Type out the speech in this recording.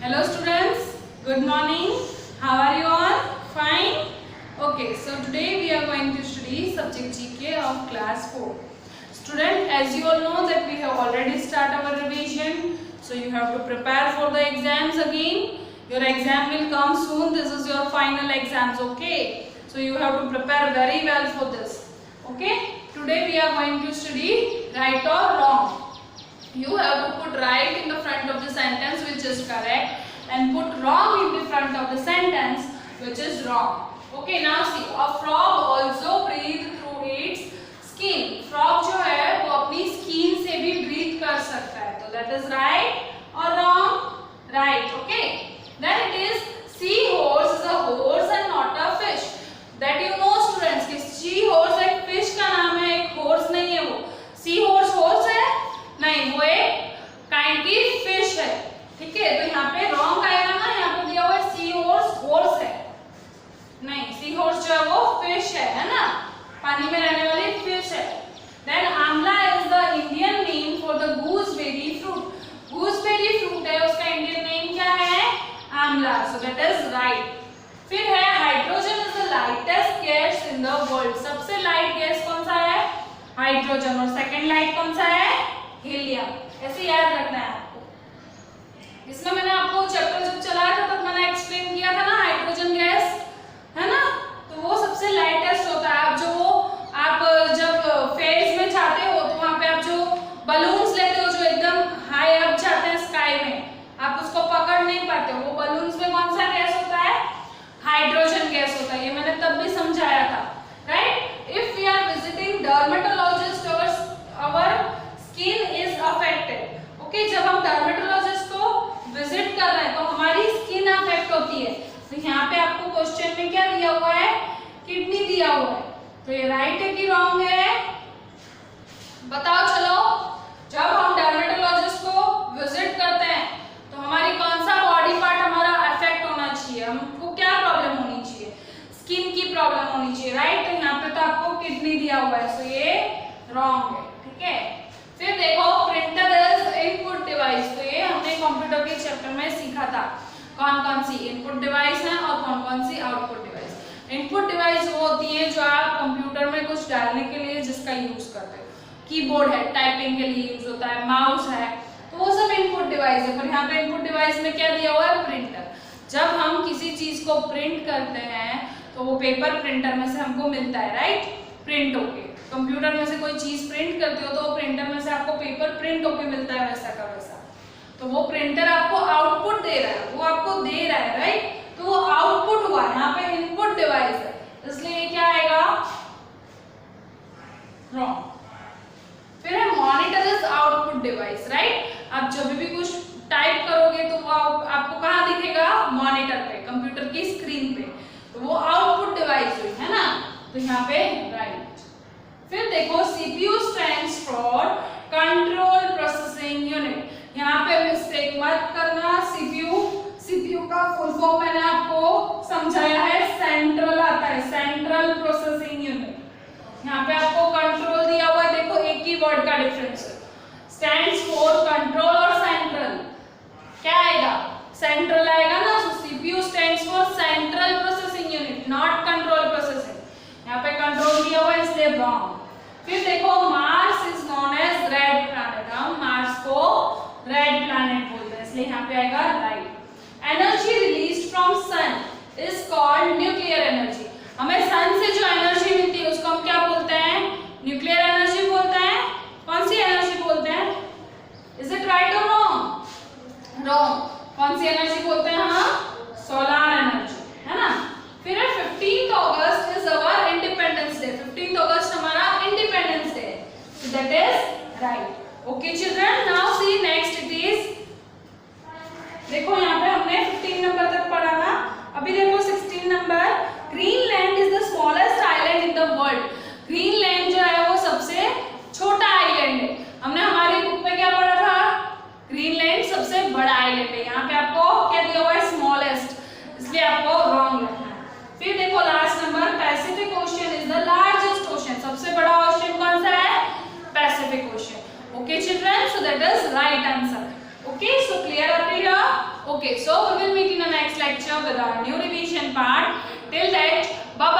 Hello students, good morning. How are you all? Fine? Okay, so today we are going to study subject GK of class 4. Student, as you all know that we have already started our revision. So you have to prepare for the exams again. Your exam will come soon. This is your final exams, okay? So you have to prepare very well for this. Okay? Today we are going to study right or wrong. You have to put right in the front of the sentence which is correct and put wrong in the front of the sentence which is wrong. Okay, now see, a frog also breathe through its skin. Frog जो है वो अपनी skin से भी breathe कर सकता है. तो that is right or wrong? Right. Okay. Then it is seahorse is a horse and not a fish. That you know students कि seahorse एक fish का नाम है, एक horse नहीं है वो. Seahorse horse है? नहीं, वो एक काइंड की फिश है. ठीक है, तो यहाँ पे रॉन्ग आएगा ना. यहाँ पे दिया हुआ है सी हॉर्स, हॉर्स है नहीं, सी हॉर्स जो है वो फिश है ना, पानी में रहने वाली फिश है. देन आंवला is the Indian name for the gooseberry fruit. Gooseberry fruit है, उसका इंडियन नेम क्या है? आंवला. So that is right. फिर है hydrogen is the lightest gas in the world. सबसे लाइट गैस कौन सा है? हाइड्रोजन. और सेकंड लाइट कौन सा है? हीलियम. ऐसे याद रखना है आपको. इसमें मैंने आपको चैप्टर जब चलाया था तब मैंने एक्सप्लेन किया था ना हाइड्रोजन गैस, है ना, तो वो सबसे लाइटेस्ट होता है. आप जब फेज में जाते हो तो वहां पे आप जो बलून्स लेते हो जो एकदम हाई अप जाते हैं स्काई में, आप उसको पकड़ नहीं पाते हो. वो बलून्स में कौन सा गैस होता है? हाइड्रोजन गैस होता है. ये मैंने तब भी समझाया था. Right. If we are visiting dermatologist और स्किन इज अफेक्टेड. ओके, जब हम डर्मेटोलॉजिस्ट को विजिट कर रहे हैं तो हमारी स्किन अफेक्ट होती है. तो यहाँ पे आपको क्वेश्चन में क्या दिया हुआ है? किडनी दिया हुआ है. तो ये राइट है कि रॉन्ग है? बताओ चलो. जब हम डर्मेटोलॉजिस्ट को विजिट करते हैं तो हमारी कौन सा बॉडी पार्ट हमारा अफेक्ट होना चाहिए? हमको क्या प्रॉब्लम होनी चाहिए? स्किन की प्रॉब्लम होनी चाहिए. राइट. तो यहाँ पे तो आपको किडनी दिया हुआ है, सो ये रॉन्ग है. ठीक है. फिर देखो प्रिंटर इज इनपुट डिवाइस. तो ये हमने कंप्यूटर के चैप्टर में सीखा था कौन कौन सी इनपुट डिवाइस है और कौन कौन सी आउटपुट डिवाइस. इनपुट डिवाइस वो होती है जो आप कंप्यूटर में कुछ डालने के लिए जिसका यूज करते हो. कीबोर्ड है, टाइपिंग के लिए यूज होता है, माउस है, तो वो सब इनपुट डिवाइस है. पर यहाँ पे इनपुट डिवाइस में क्या दिया हुआ है? प्रिंटर. जब हम किसी चीज को प्रिंट करते हैं तो वो पेपर प्रिंटर में से हमको मिलता है. राइट. प्रिंट होके कंप्यूटर में से कोई चीज प्रिंट करते हो तो वो प्रिंटर में से आपको पेपर प्रिंट होके मिलता है वैसा का वैसा. तो वो प्रिंटर आपको आउटपुट दे रहा है, वो आपको दे रहा है. राइट. तो वो आउटपुट हुआ. यहाँ पे इनपुट डिवाइस है, इसलिए ये क्या आएगा? रॉन्ग. फिर है monitor is output device. Right. आप जब भी कुछ टाइप करोगे तो वो आपको कहाँ दिखेगा? मॉनिटर पे, कंप्यूटर की स्क्रीन पे. तो वो आउटपुट डिवाइस हुई, है ना. तो यहाँ पे राइट. फिर देखो CPU stands for control processing unit. यहाँ पे मिस्टेक मत करना. सीपीयू का फुल फॉर्म मैंने आपको समझाया है, सेंट्रल आता है, सेंट्रल प्रोसेसिंग यूनिट. यहाँ पे आपको कंट्रोल दिया हुआ है. देखो एक ही वर्ड का डिफरेंस है. स्टैंड्स फॉर कंट्रोल और सेंट्रल क्या आएगा? सेंट्रल आएगा ना. So CPU stands for central processing unit, not control processing. यहाँ पे कंट्रोल दिया हुआ है इसलिए रॉन्ग. फिर देखो Mars is known as red planet. हम मार्स को रेड प्लैनेट बोलते हैं, इसलिए यहाँ पे आएगा right. Energy released from sun is called nuclear energy. हमें सन से जो एनर्जी मिलती है उसको हम क्या बोलते हैं? न्यूक्लियर एनर्जी बोलते हैं. कौन सी एनर्जी बोलते हैं? इज इट राइट और रॉन्ग? रॉन्ग. कौन सी एनर्जी बोलते हैं हम? सोलर एनर्जी, है ना. फिर 15th August is our independence day. 15th अगस्त हमारा इंडिपेंडेंस डे है. So that is right. Okay children, now see next it is. देखो यहाँ पे हमने 15 नंबर तक पढ़ा था. अभी देखो 16 number. Greenland is the smallest island in the world. Greenland जो है वो सबसे छोटा आइलैंड है. हमने हमारी बुक में क्या पढ़ा था? ग्रीनलैंड सबसे बड़ा आइलैंड है. यहाँ पे आपको क्या दिया हुआ है? स्मॉलेस्ट, इसलिए आपको रॉन्ग लिखना है. फिर देखो last number, Pacific ocean is the largest ocean. सबसे बड़ा ओशियन कौन सा है? Pacific ocean. Okay children, so that is right answer. Okay, so clear up here. Okay. Okay, so we will meet in the next lecture with our new revision part. Till that, bye.